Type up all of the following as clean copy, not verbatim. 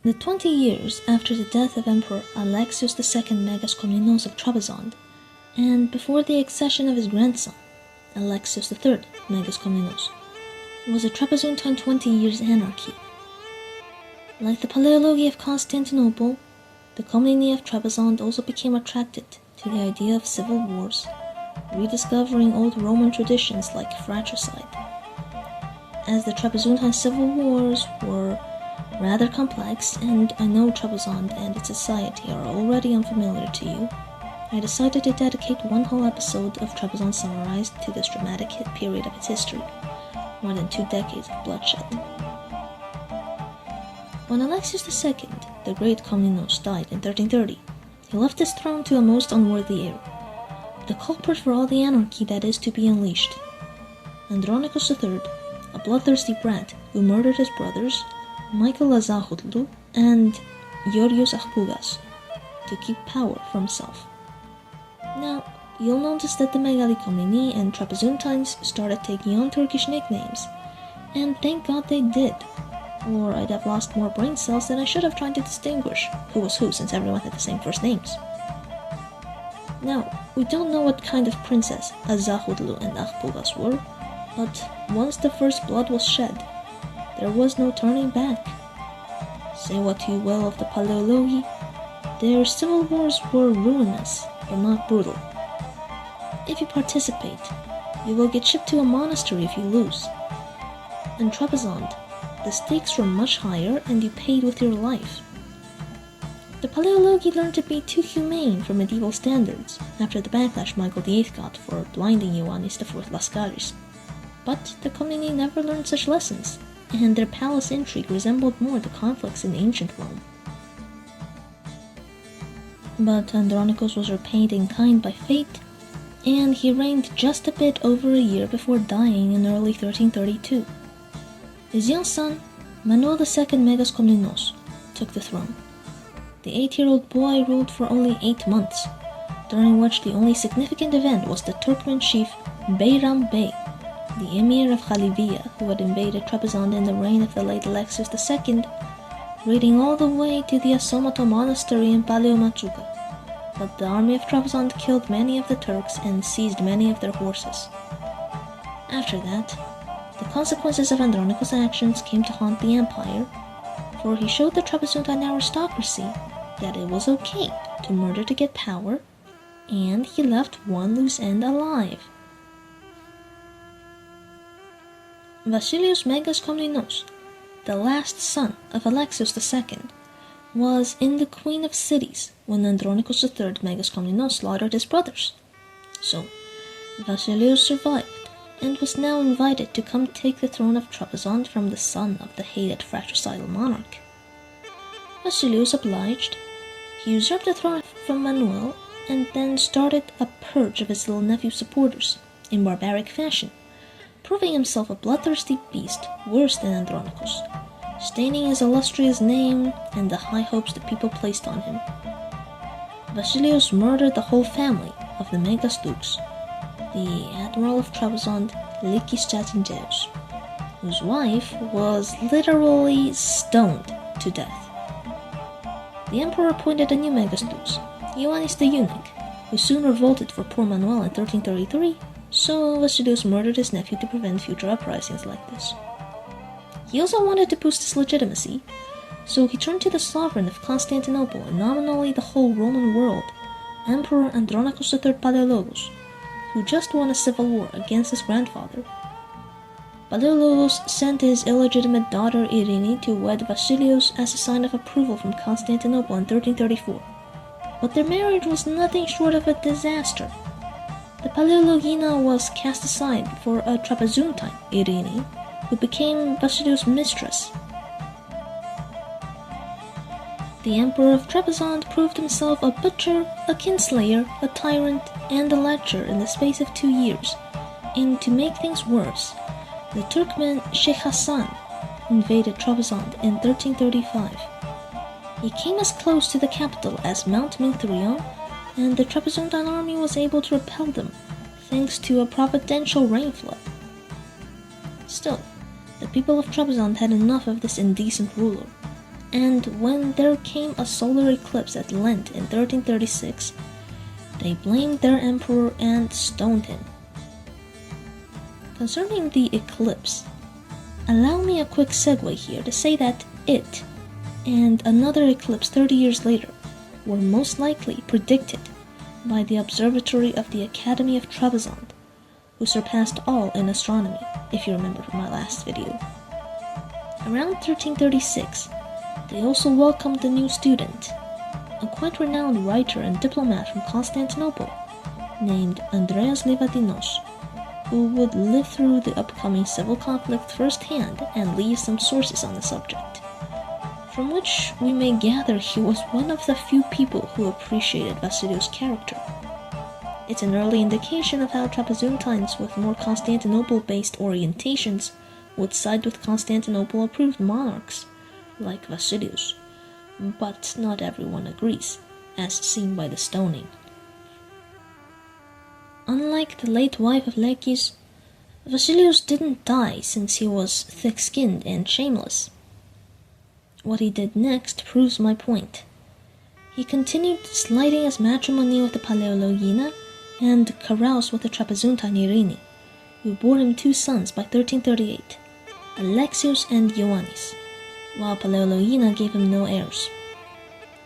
The 20 years after the death of Emperor Alexios II Megas Komnenos of Trebizond, and before the accession of his grandson, Alexios III Megas Komnenos, was a Trapezuntine 20 Years Anarchy. Like the Palaiologoi of Constantinople, the Komnenoi of Trebizond also became attracted to the idea of civil wars, rediscovering old Roman traditions like fratricide. As the Trapezuntine civil wars were rather complex, and I know Trebizond and its society are already unfamiliar to you, I decided to dedicate one whole episode of Trebizond Summarized to this dramatic period of its history, more than 2 decades of bloodshed. When Alexios II, the Great Komnenos, died in 1330, he left his throne to a most unworthy heir, the culprit for all the anarchy that is to be unleashed. Andronikos III, a bloodthirsty brat who murdered his brothers, Michael Azahotlu and Yorios Achpugas, to keep power for himself. Now, you'll notice that the Megali Komneni and Trapezuntines started taking on Turkish nicknames, and thank God they did, or I'd have lost more brain cells than I should have trying to distinguish who was who since everyone had the same first names. Now, we don't know what kind of princess Azahotlu and Achpugas were, but once the first blood was shed, there was no turning back. Say what you will of the Palaiologoi, their civil wars were ruinous, but not brutal. If you participate, you will get shipped to a monastery if you lose. In Trebizond, the stakes were much higher and you paid with your life. The Palaiologoi learned to be too humane for medieval standards after the backlash Michael VIII got for blinding Ioannis IV Laskaris. But the Komneni never learned such lessons, and their palace intrigue resembled more the conflicts in ancient Rome. But Andronikos was repaid in kind by fate, and he reigned just a bit over a year before dying in early 1332. His young son, Manuel II Megas Komnenos, took the throne. The 8-year-old boy ruled for only 8 months, during which the only significant event was the Turkmen chief Bayram Bey, the emir of Khalivia, who had invaded Trebizond in the reign of the late Alexios II, raiding all the way to the Asomato monastery in Paleomachuka. But the army of Trebizond killed many of the Turks and seized many of their horses. After that, the consequences of Andronikos' actions came to haunt the empire, for he showed the Trapezuntine aristocracy that it was okay to murder to get power, and he left one loose end alive. Basileios Megas Komnenos, the last son of Alexios II, was in the Queen of Cities when Andronikos III Megas Komnenos slaughtered his brothers. So, Basileios survived and was now invited to come take the throne of Trebizond from the son of the hated fratricidal monarch. Basileios obliged. He usurped the throne from Manuel and then started a purge of his little nephew's supporters in barbaric fashion, proving himself a bloodthirsty beast worse than Andronikos, staining his illustrious name and the high hopes the people placed on him. Basileios murdered the whole family of the Megas Dukes, the Admiral of Trebizond, Likis Chatingeos, whose wife was literally stoned to death. The emperor appointed a new Megas Dukes, Ioannis the Eunuch, who soon revolted for poor Manuel in 1333, so Basileios murdered his nephew to prevent future uprisings like this. He also wanted to boost his legitimacy, so he turned to the sovereign of Constantinople and nominally the whole Roman world, Emperor Andronikos III Palaiologos, who just won a civil war against his grandfather. Palaiologos sent his illegitimate daughter Eirene to wed Basileios as a sign of approval from Constantinople in 1334, but their marriage was nothing short of a disaster. The Palaiologina was cast aside for a Trapezuntine, Eirene, who became Basileios' mistress. The Emperor of Trebizond proved himself a butcher, a kinslayer, a tyrant, and a lecher in the space of 2 years, and to make things worse, the Turkmen Sheikh Hassan invaded Trebizond in 1335. He came as close to the capital as Mount Minthurion, and the Trapezuntine army was able to repel them, thanks to a providential rain flood. Still, the people of Trebizond had enough of this indecent ruler, and when there came a solar eclipse at Lent in 1336, they blamed their emperor and stoned him. Concerning the eclipse, allow me a quick segue here to say that it, and another eclipse 30 years later, were most likely predicted by the observatory of the Academy of Trebizond, who surpassed all in astronomy, if you remember from my last video. Around 1336, they also welcomed a new student, a quite renowned writer and diplomat from Constantinople, named Andreas Levadinos, who would live through the upcoming civil conflict firsthand and leave some sources on the subject, from which we may gather he was one of the few people who appreciated Basileios' character. It's an early indication of how Trapezuntines with more Constantinople-based orientations would side with Constantinople-approved monarchs, like Basileios, but not everyone agrees, as seen by the stoning. Unlike the late wife of Alexios, Basileios didn't die since he was thick-skinned and shameless. What he did next proves my point. He continued sliding his matrimony with the Palaiologoi and caroused with the Trapezuntine Eirene, who bore him 2 sons by 1338, Alexios and Ioannis, while Palaiologoi gave him no heirs.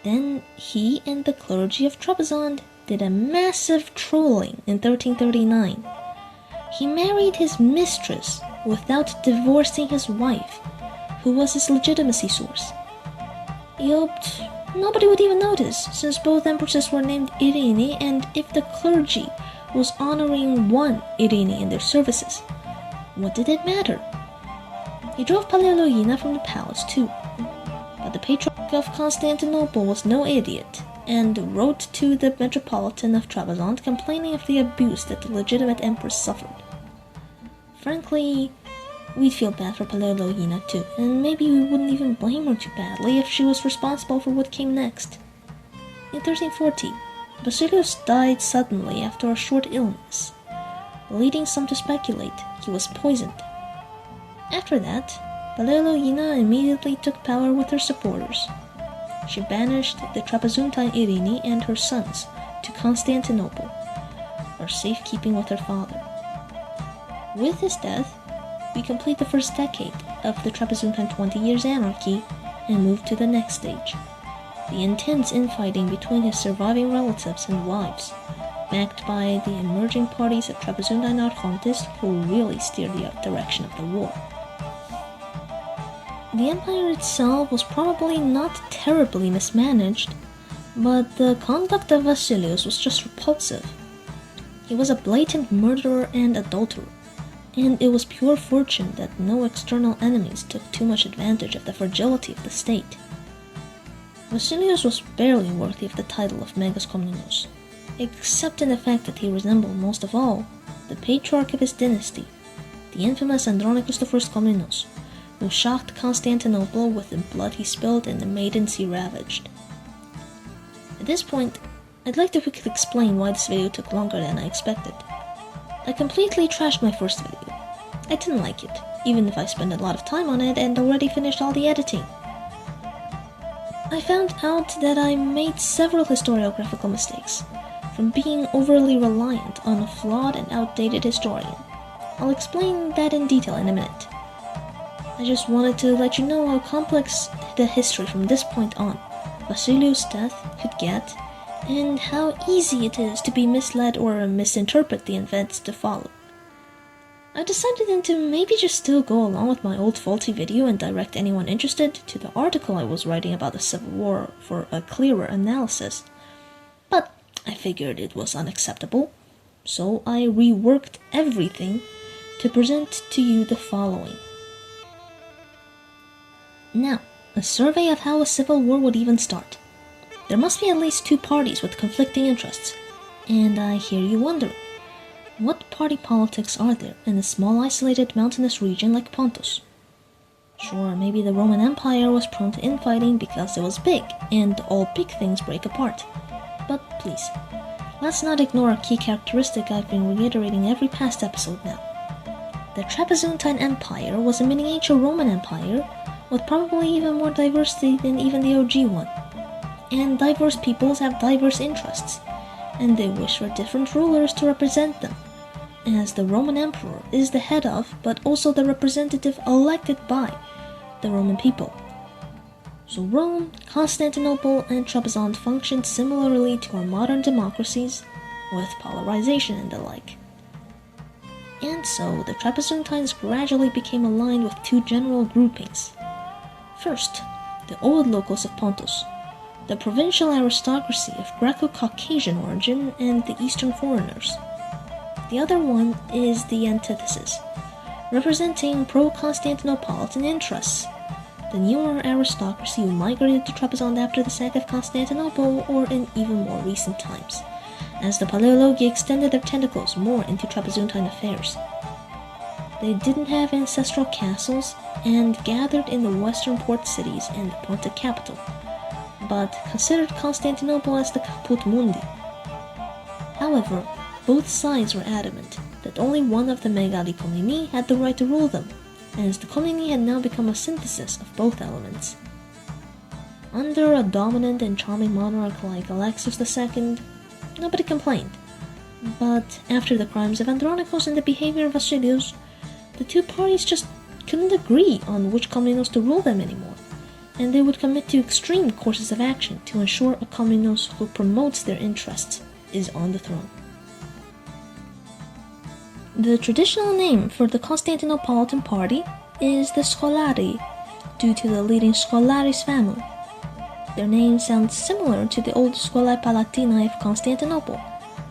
Then he and the clergy of Trebizond did a massive trolling in 1339. He married his mistress without divorcing his wife, who was his legitimacy source. He hoped nobody would even notice, since both empresses were named Eirene, and if the clergy was honoring one Eirene in their services, what did it matter? He drove Palaiologoi from the palace too, but the Patriarch of Constantinople was no idiot, and wrote to the Metropolitan of Trebizond complaining of the abuse that the legitimate empress suffered. Frankly, we'd feel bad for Palaiologoi too, and maybe we wouldn't even blame her too badly if she was responsible for what came next. In 1340, Basileios died suddenly after a short illness, leading some to speculate he was poisoned. After that, Palaiologoi immediately took power with her supporters. She banished the Trapezuntine Eirene and her sons to Constantinople, for safekeeping with her father. With his death, we complete the first decade of the Trapezuntine 20 Years Anarchy and move to the next stage, the intense infighting between his surviving relatives and wives, backed by the emerging parties of Trapezuntine archontes who really steer the direction of the war. The empire itself was probably not terribly mismanaged, but the conduct of Basileios was just repulsive. He was a blatant murderer and adulterer, and it was pure fortune that no external enemies took too much advantage of the fragility of the state. Basileios was barely worthy of the title of Megas Komnenos, except in the fact that he resembled most of all the patriarch of his dynasty, the infamous Andronikos I Komnenos, who shocked Constantinople with the blood he spilled and the maidens he ravaged. At this point, I'd like to quickly explain why this video took longer than I expected. I completely trashed my first video. I didn't like it, even if I spent a lot of time on it and already finished all the editing. I found out that I made several historiographical mistakes, from being overly reliant on a flawed and outdated historian. I'll explain that in detail in a minute. I just wanted to let you know how complex the history from this point on, Basileios' death, could get, and how easy it is to be misled or misinterpret the events to follow. I decided then to maybe just still go along with my old faulty video and direct anyone interested to the article I was writing about the Civil War for a clearer analysis, but I figured it was unacceptable, so I reworked everything to present to you the following. Now, a survey of how a civil war would even start. There must be at least 2 parties with conflicting interests, and I hear you wondering, what party politics are there in a small isolated mountainous region like Pontus? Sure, maybe the Roman Empire was prone to infighting because it was big, and all big things break apart. But please, let's not ignore a key characteristic I've been reiterating every past episode now. The Trapezuntine Empire was a miniature Roman Empire with probably even more diversity than even the OG one. And diverse peoples have diverse interests, and they wish for different rulers to represent them, as the Roman Emperor is the head of, but also the representative elected by, the Roman people. So Rome, Constantinople, and Trebizond functioned similarly to our modern democracies, with polarization and the like. And so the Trapezuntines gradually became aligned with two general groupings. First, the old locals of Pontus, the provincial aristocracy of Greco-Caucasian origin and the Eastern foreigners. The other one is the antithesis, representing pro-Constantinopolitan interests, the newer aristocracy who migrated to Trebizond after the sack of Constantinople or in even more recent times, as the Palaiologoi extended their tentacles more into Trapezuntine affairs. They didn't have ancestral castles and gathered in the western port cities and the Pontic capital, but considered Constantinople as the caput mundi. However, both sides were adamant that only one of the Megali Komnenoi had the right to rule them, as the Komnenoi had now become a synthesis of both elements. Under a dominant and charming monarch like Alexios II, nobody complained, but after the crimes of Andronikos and the behavior of Basilios, the two parties just couldn't agree on which Komnenos to rule them anymore, and they would commit to extreme courses of action to ensure a Komnenos who promotes their interests is on the throne. The traditional name for the Constantinopolitan party is the Scholarii, due to the leading Scholaris family. Their name sounds similar to the old Scholae Palatinae of Constantinople,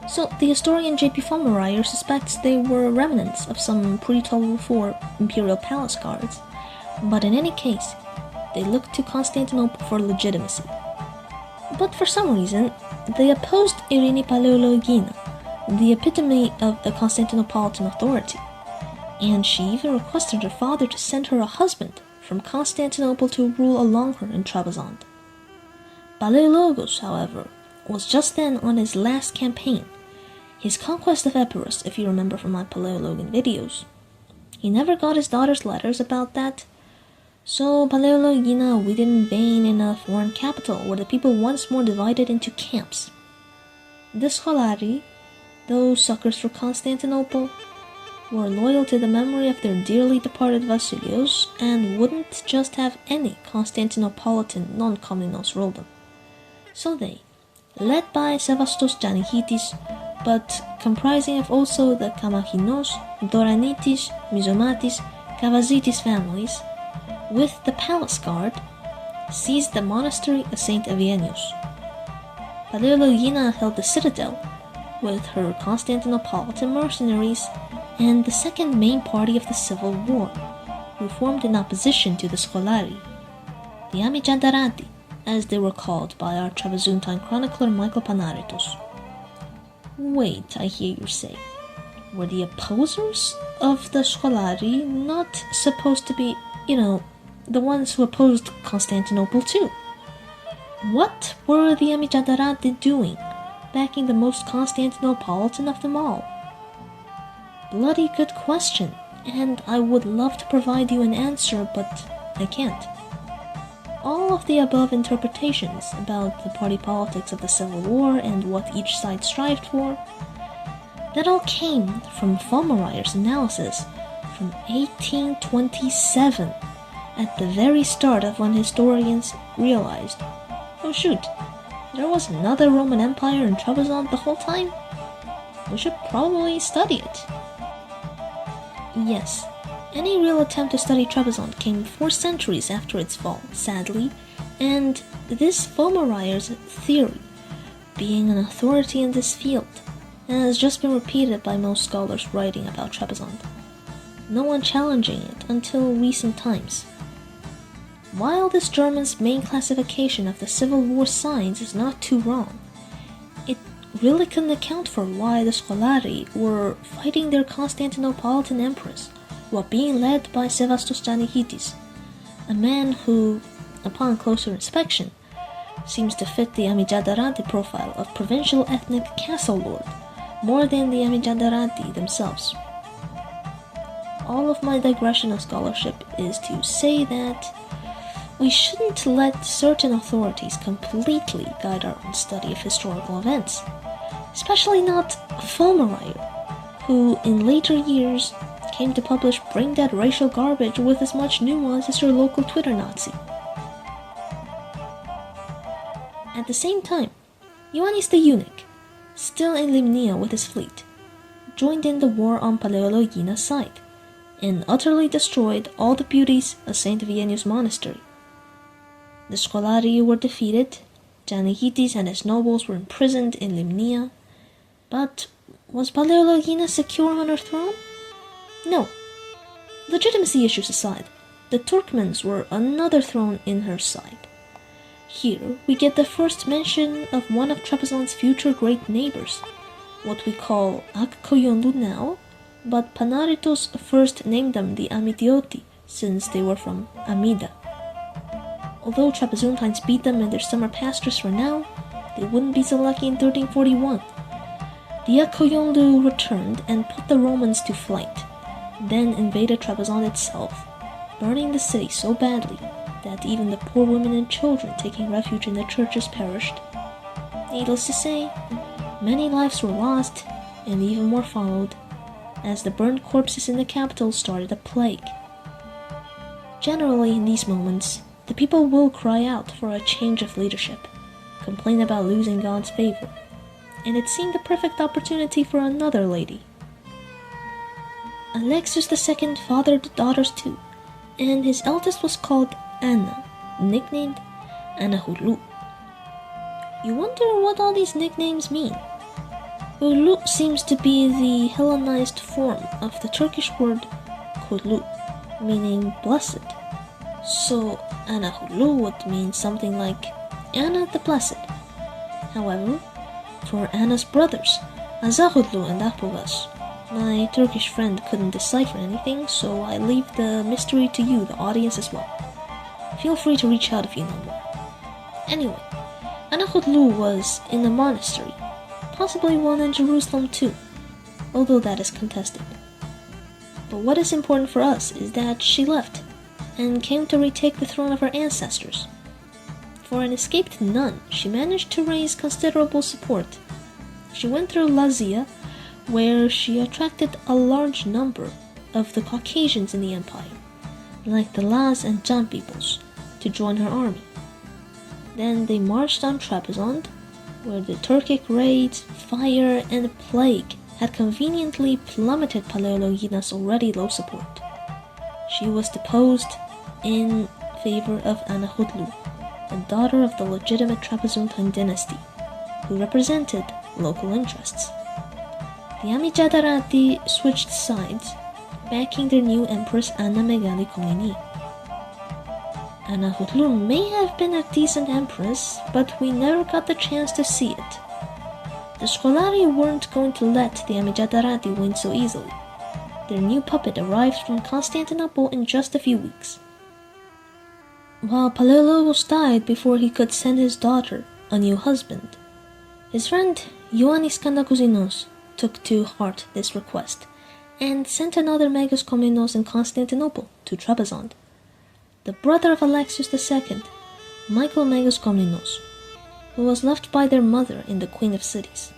so the historian J.P. Fomerire suspects they were remnants of some pre-1204 imperial palace guards, but in any case, they looked to Constantinople for legitimacy. But for some reason, they opposed Eirene Palaiologina, the epitome of a Constantinopolitan authority, and she even requested her father to send her a husband from Constantinople to rule along her in Trebizond. Palaiologos, however, was just then on his last campaign, his conquest of Epirus, if you remember from my Palaiologan videos. He never got his daughter's letters about that, so Palaiologina waited in vain in a foreign capital where the people once more divided into camps. The Scholarii, those suckers for Constantinople, were loyal to the memory of their dearly departed Basileios and wouldn't just have any Constantinopolitan non-Komnenos rule them. So they, led by Sevastos Giannikitis, but comprising of also the Kamachinos, Doranitis, Mizomatis, Kavazitis families, with the palace guard, seized the monastery of St. Avienius. Palaiologina held the citadel, with her Constantinopolitan mercenaries and the second main party of the civil war, who formed in opposition to the Scholarii, the Amiantadaranti, as they were called by our Trapezuntine chronicler Michael Panaritos. Wait, I hear you say, were the opposers of the Scholarii not supposed to be, the ones who opposed Constantinople too? What were the Amiantadaranti doing, backing the most Constantinopolitan of them all? Bloody good question, and I would love to provide you an answer, but I can't. All of the above interpretations about the party politics of the Civil War and what each side strived for, that all came from Fomerire's analysis from 1827, at the very start of when historians realized, oh shoot, there was another Roman Empire in Trebizond the whole time? We should probably study it. Yes, any real attempt to study Trebizond came 4 centuries after its fall, sadly, and this Fomerire's theory, being an authority in this field, has just been repeated by most scholars writing about Trebizond, no one challenging it until recent times. While this German's main classification of the Civil War signs is not too wrong, it really couldn't account for why the Scholarii were fighting their Constantinopolitan empress while being led by Sevastos Giannikitis, a man who, upon closer inspection, seems to fit the Amiantadaranti profile of provincial ethnic castle lord more than the Amiantadaranti themselves. All of my digression of scholarship is to say that we shouldn't let certain authorities completely guide our own study of historical events, especially not Fomerire, who in later years came to publish brain-dead racial garbage with as much nuance as your local Twitter Nazi. At the same time, Ioannis the Eunuch, still in Limnia with his fleet, joined in the war on Palaiologina's side, and utterly destroyed all the beauties of St. Vianney's monastery. The Scholarii were defeated, Giannikitis and his nobles were imprisoned in Limnia, but was Palaiologina secure on her throne? No. Legitimacy issues aside, the Turkmens were another thorn in her side. Here we get the first mention of one of Trebizond's future great neighbors, what we call Akkoyonlu now, but Panaritos first named them the Amidioti, since they were from Amida. Although Trapezuntines beat them in their summer pastures for now, they wouldn't be so lucky in 1341. The Akkoyonlu returned and put the Romans to flight, then invaded Trebizond itself, burning the city so badly that even the poor women and children taking refuge in the churches perished. Needless to say, many lives were lost, and even more followed, as the burned corpses in the capital started a plague. Generally, in these moments, the people will cry out for a change of leadership, complain about losing God's favor, and it seemed the perfect opportunity for another lady. Alexios II fathered daughters too, and his eldest was called Anna, nicknamed Anahulu. You wonder what all these nicknames mean. Hulu seems to be the Hellenized form of the Turkish word kulu, meaning blessed. So Anahulu would mean something like Anna the Blessed. However, for Anna's brothers, Azahulu and Apugas, my Turkish friend couldn't decipher anything, so I leave the mystery to you, the audience, as well. Feel free to reach out if you know more. Anyway, Anahulu was in a monastery, possibly one in Jerusalem too, although that is contested. But what is important for us is that she left, and came to retake the throne of her ancestors. For an escaped nun, she managed to raise considerable support. She went through Lazia, where she attracted a large number of the Caucasians in the empire, like the Laz and Jan peoples, to join her army. Then they marched on Trebizond, where the Turkic raids, fire, and plague had conveniently plummeted Palaiologina's already low support. She was deposed in favor of Anahudlu, a daughter of the legitimate Trapezuntine dynasty, who represented local interests. The Amiantadaranti switched sides, backing their new empress Anna Megali Komnenoi. Anahudlu may have been a decent empress, but we never got the chance to see it. The Scholarii weren't going to let the Amiantadaranti win so easily. Their new puppet arrived from Constantinople in just a few weeks. While Palaiologos died before he could send his daughter a new husband, his friend Ioannis Kanakouzinos took to heart this request and sent another Megas Komnenos in Constantinople to Trebizond, the brother of Alexios II, Michael Megas Komnenos, who was left by their mother in the Queen of Cities.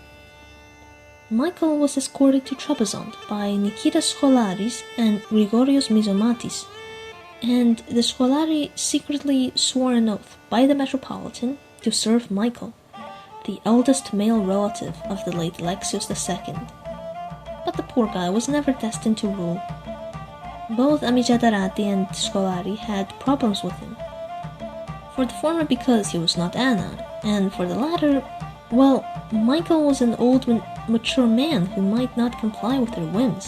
Michael was escorted to Trebizond by Nikitas Scholaris and Grigorios Mizomatis, and the Scholarii secretly swore an oath by the Metropolitan to serve Michael, the eldest male relative of the late Alexios II. But the poor guy was never destined to rule. Both Amiantadaranti and Scholarii had problems with him. For the former because he was not Anna, and for the latter, well, Michael was an old and mature man who might not comply with their whims.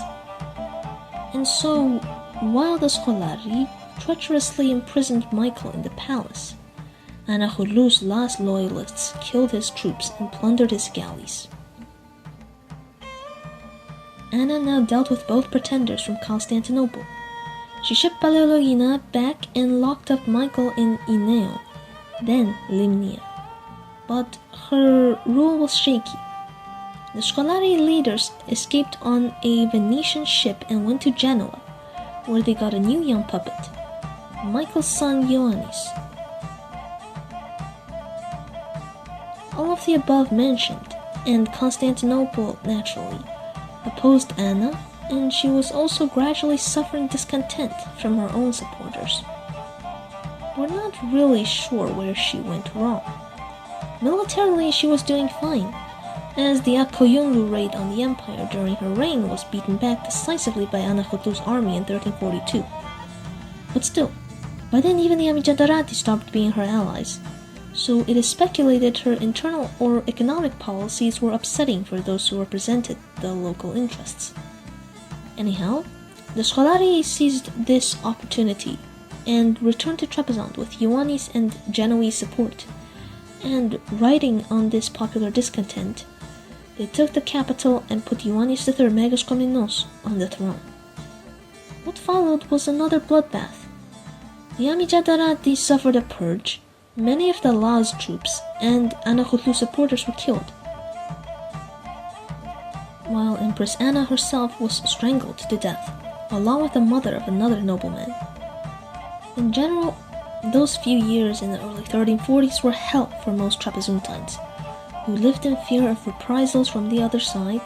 And so, while the Scholarii treacherously imprisoned Michael in the palace, Anahulu's last loyalists killed his troops and plundered his galleys. Anna now dealt with both pretenders from Constantinople. She shipped Palaiologina back and locked up Michael in Ineo, then Limnia. But her rule was shaky. The Scholarii leaders escaped on a Venetian ship and went to Genoa, where they got a new young puppet, Michael's son Ioannis, All of the above mentioned, and Constantinople, naturally, opposed Anna, and she was also gradually suffering discontent from her own supporters. We're not really sure where she went wrong. Militarily, she was doing fine, as the Akoyunlu raid on the empire during her reign was beaten back decisively by Anahutu's army in 1342. But still, by then even the Amiantadaranti stopped being her allies, so it is speculated her internal or economic policies were upsetting for those who represented the local interests. Anyhow, the Scholarii seized this opportunity and returned to Trebizond with Ioannis and Genoese support, and riding on this popular discontent, they took the capital and put Ioannis III Megas Komnenos on the throne. What followed was another bloodbath. The Amiantadaranti suffered a purge, many of the Laz troops and Anahutu supporters were killed, while Empress Anna herself was strangled to death, along with the mother of another nobleman. In general, those few years in the early 1340s were hell for most Trapezuntines, who lived in fear of reprisals from the other side.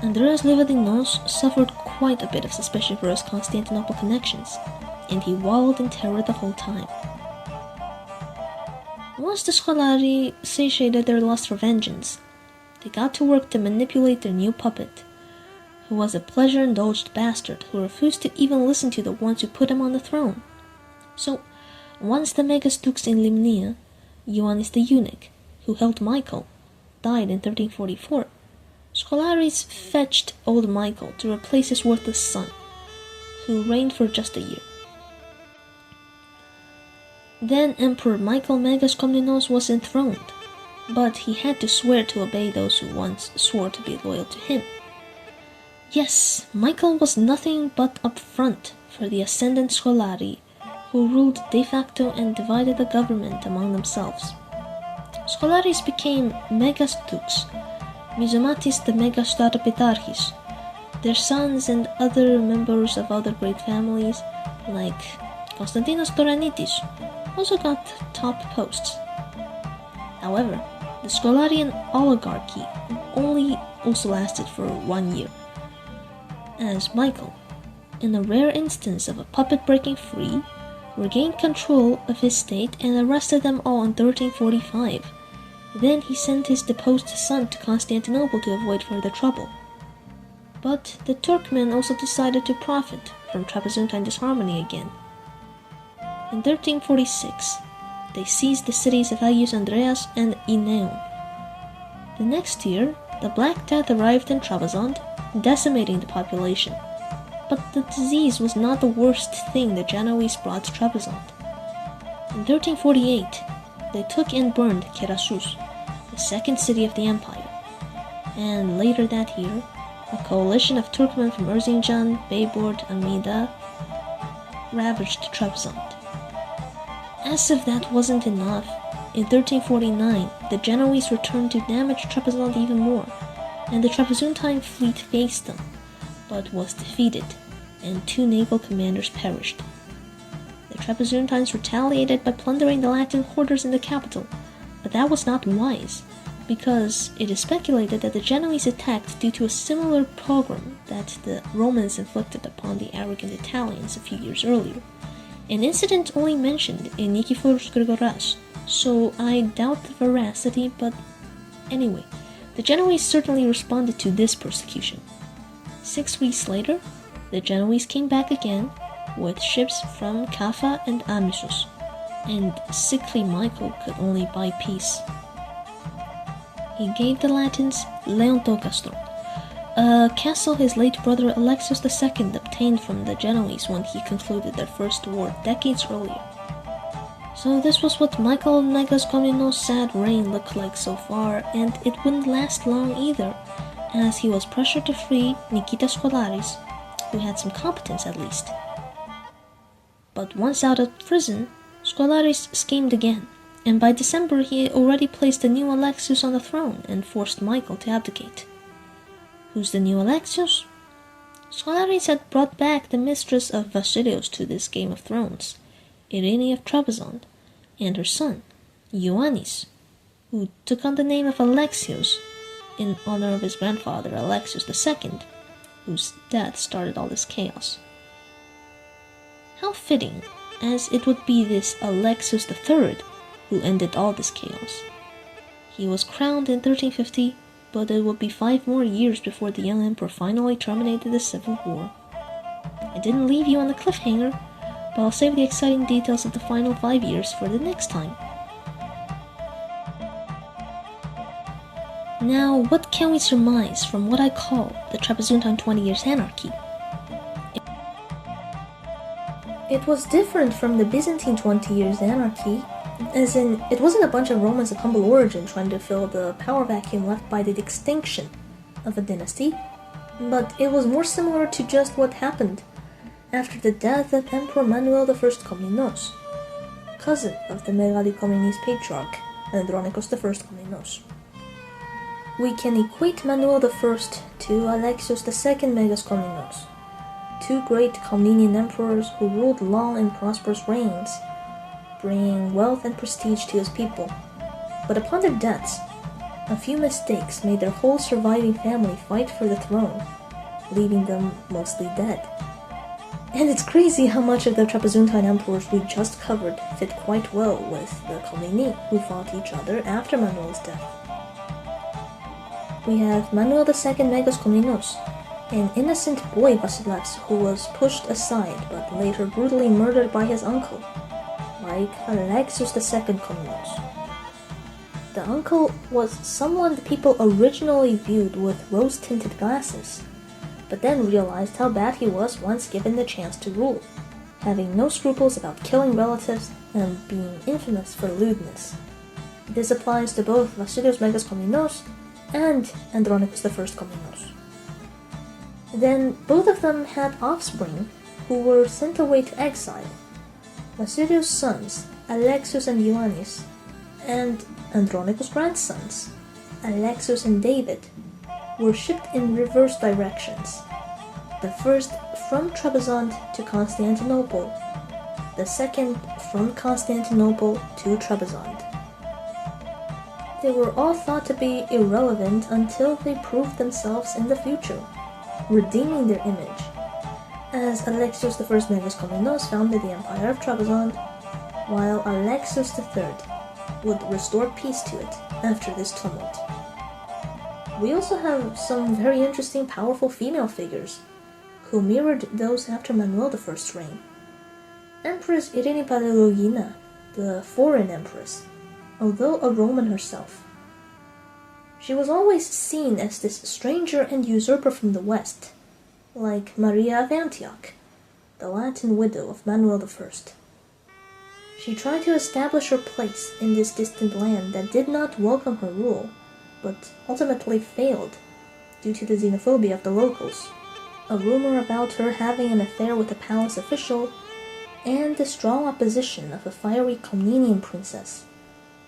Andreas Livadinos suffered quite a bit of suspicion for his Constantinople connections, and he wallowed in terror the whole time. Once the Scholarii satiated their lust for vengeance, they got to work to manipulate their new puppet, who was a pleasure-indulged bastard who refused to even listen to the ones who put him on the throne. So, once the Megas Dukes in Limnia, Ioannis the eunuch, who held Michael, died in 1344, Scholaries fetched old Michael to replace his worthless son, who reigned for just a year. Then Emperor Michael Megas Komnenos was enthroned, but he had to swear to obey those who once swore to be loyal to him. Yes, Michael was nothing but up front for the ascendant Scholarii, who ruled de facto and divided the government among themselves. Scholaries became Megas Dukes, Mizomatis the Megas Tarapetarchis. Their sons and other members of other great families, like Konstantinos Toranitis, also got top posts. However, the Scholarian Oligarchy only also lasted for 1 year, as Michael, in a rare instance of a puppet breaking free, regained control of his state and arrested them all in 1345. Then he sent his deposed son to Constantinople to avoid further trouble. But the Turkmen also decided to profit from Trapezuntine disharmony again. In 1346, they seized the cities of Agios Andreas and Ineum. The next year, the Black Death arrived in Trebizond, decimating the population. But the disease was not the worst thing the Genoese brought to Trebizond. In 1348, they took and burned Kerasus, the second city of the empire, and later that year, a coalition of Turkmen from Erzincan, Bayburt, Amida ravaged Trebizond. As if that wasn't enough, in 1349, the Genoese returned to damage Trebizond even more, and the Trapezuntine fleet faced them, but was defeated, and 2 naval commanders perished. The Trapezuntines retaliated by plundering the Latin quarters in the capital, but that was not wise, because it is speculated that the Genoese attacked due to a similar pogrom that the Romans inflicted upon the arrogant Italians a few years earlier, an incident only mentioned in Nikiforos Grigoras, so I doubt the veracity, but anyway, the Genoese certainly responded to this persecution. 6 weeks later, the Genoese came back again with ships from Kaffa and Amisos, and sickly Michael could only buy peace. He gave the Latins Leontokastron, a castle his late brother Alexios II obtained from the Genoese when he concluded their first war decades earlier. So this was what Michael Megas Komnenos' sad reign looked like so far, and it wouldn't last long either, as he was pressured to free Nikitas Scholaris, who had some competence at least. But once out of prison, Scholaris schemed again, and by December he had already placed the new Alexios on the throne and forced Michael to abdicate. Who's the new Alexios? Scholaris had brought back the mistress of Basileios to this Game of Thrones, Eirene of Trebizond, and her son, Ioannis, who took on the name of Alexios in honor of his grandfather Alexios II, whose death started all this chaos. How fitting, as it would be this Alexios III who ended all this chaos. He was crowned in 1350, but it would be 5 more years before the young emperor finally terminated the civil war. I didn't leave you on a cliffhanger, but I'll save the exciting details of the final 5 years for the next time. Now, what can we surmise from what I call the Trapezuntine 20 Years Anarchy? It was different from the Byzantine 20 Years Anarchy, as in, it wasn't a bunch of Romans of humble origin trying to fill the power vacuum left by the extinction of a dynasty, but it was more similar to just what happened after the death of Emperor Manuel I Komnenos, cousin of the Megali Komnenis patriarch, Andronikos I Komnenos. We can equate Manuel I to Alexios II Megas Komnenos, 2 great Komnenian emperors who ruled long and prosperous reigns, bringing wealth and prestige to his people. But upon their deaths, a few mistakes made their whole surviving family fight for the throne, leaving them mostly dead. And it's crazy how much of the Trapezuntine emperors we just covered fit quite well with the Komneni who fought each other after Manuel's death. We have Manuel II Megas Komnenos, an innocent boy Basileios who was pushed aside but later brutally murdered by his uncle, like Alexios II Komnenos. The uncle was someone the people originally viewed with rose-tinted glasses, but then realized how bad he was once given the chance to rule, having no scruples about killing relatives and being infamous for lewdness. This applies to both Basileios Megas Komnenos and Andronikos I Komnenos. Then both of them had offspring who were sent away to exile. Basileios' sons, Alexios and Ioannis, and Andronikos' grandsons, Alexios and David, were shipped in reverse directions. The first from Trebizond to Constantinople, the second from Constantinople to Trebizond. They were all thought to be irrelevant until they proved themselves in the future, redeeming their image, as Alexios I Megas Komnenos founded the Empire of Trebizond, while Alexios III would restore peace to it after this tumult. We also have some very interesting powerful female figures, who mirrored those after Manuel I's reign. Empress Irene Palaiologina, the foreign empress, although a Roman herself. She was always seen as this stranger and usurper from the West, like Maria of Antioch, the Latin widow of Manuel I. She tried to establish her place in this distant land that did not welcome her rule, but ultimately failed due to the xenophobia of the locals, a rumor about her having an affair with a palace official, and the strong opposition of a fiery Komnenian princess,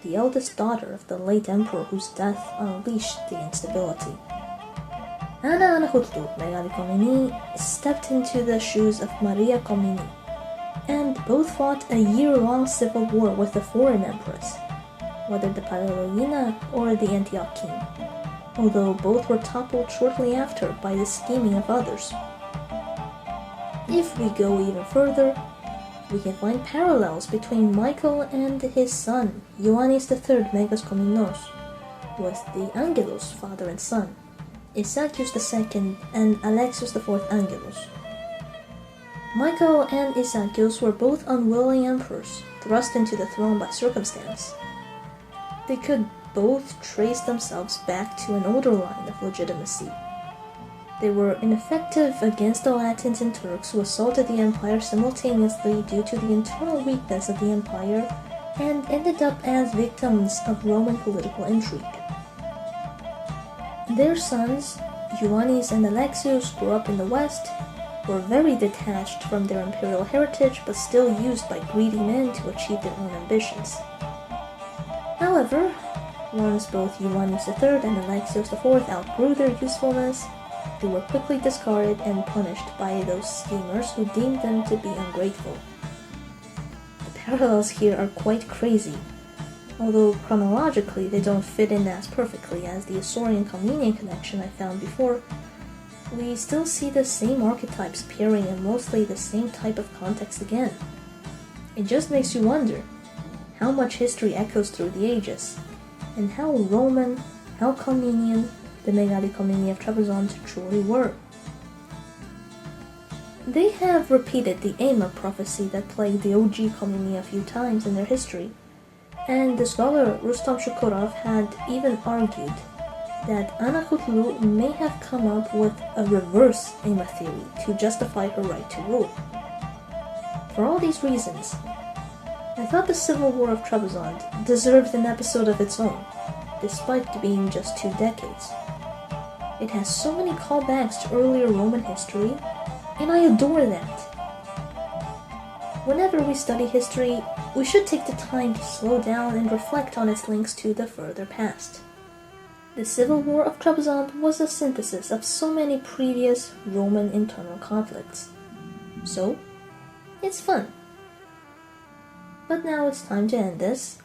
the eldest daughter of the late emperor whose death unleashed the instability. Andronikos II Megas Komnenos stepped into the shoes of Maria Komneni, and both fought a year-long civil war with the foreign empress, whether the Palaiologina or the Antioch king, although both were toppled shortly after by the scheming of others. If we go even further, we can find parallels between Michael and his son, Ioannis III Megas Komnenos, with the Angelos father and son, Isakios II and Alexios IV Angelos. Michael and Isakios were both unwilling emperors, thrust into the throne by circumstance. They could both trace themselves back to an older line of legitimacy. They were ineffective against the Latins and Turks who assaulted the empire simultaneously due to the internal weakness of the empire, and ended up as victims of Roman political intrigue. Their sons, Ioannis and Alexios, grew up in the West, were very detached from their imperial heritage but still used by greedy men to achieve their own ambitions. However, once both Ioannis III and Alexios IV outgrew their usefulness, they were quickly discarded and punished by those schemers who deemed them to be ungrateful. The parallels here are quite crazy, although chronologically they don't fit in as perfectly as the Isaurian Komnenian connection I found before, we still see the same archetypes appearing in mostly the same type of context again. It just makes you wonder how much history echoes through the ages, and how Roman, how Komnenian the Megali Komneni of Trebizond truly were. They have repeated the Aima prophecy that plagued the OG Komneni a few times in their history, and the scholar Rustam Shukurov had even argued that Anahutlu may have come up with a reverse Aima theory to justify her right to rule. For all these reasons, I thought the Civil War of Trebizond deserved an episode of its own, despite being just 2 decades. It has so many callbacks to earlier Roman history, and I adore that. Whenever we study history, we should take the time to slow down and reflect on its links to the further past. The Civil War of Trebizond was a synthesis of so many previous Roman internal conflicts. So, it's fun. But now it's time to end this.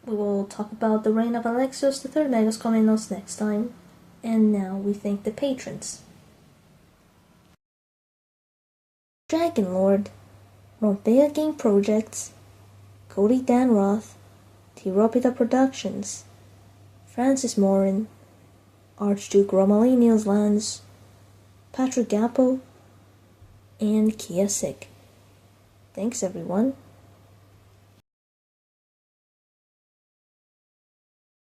We will talk about the reign of Alexios III Megas Komnenos next time, and now we thank the patrons. Dragon Lord, Rompea Game Projects, Cody Danroth, Tiropita Productions, Francis Morin, Archduke Romalinios Lanz, Patrick Gappo, and Kia Sick. Thanks everyone.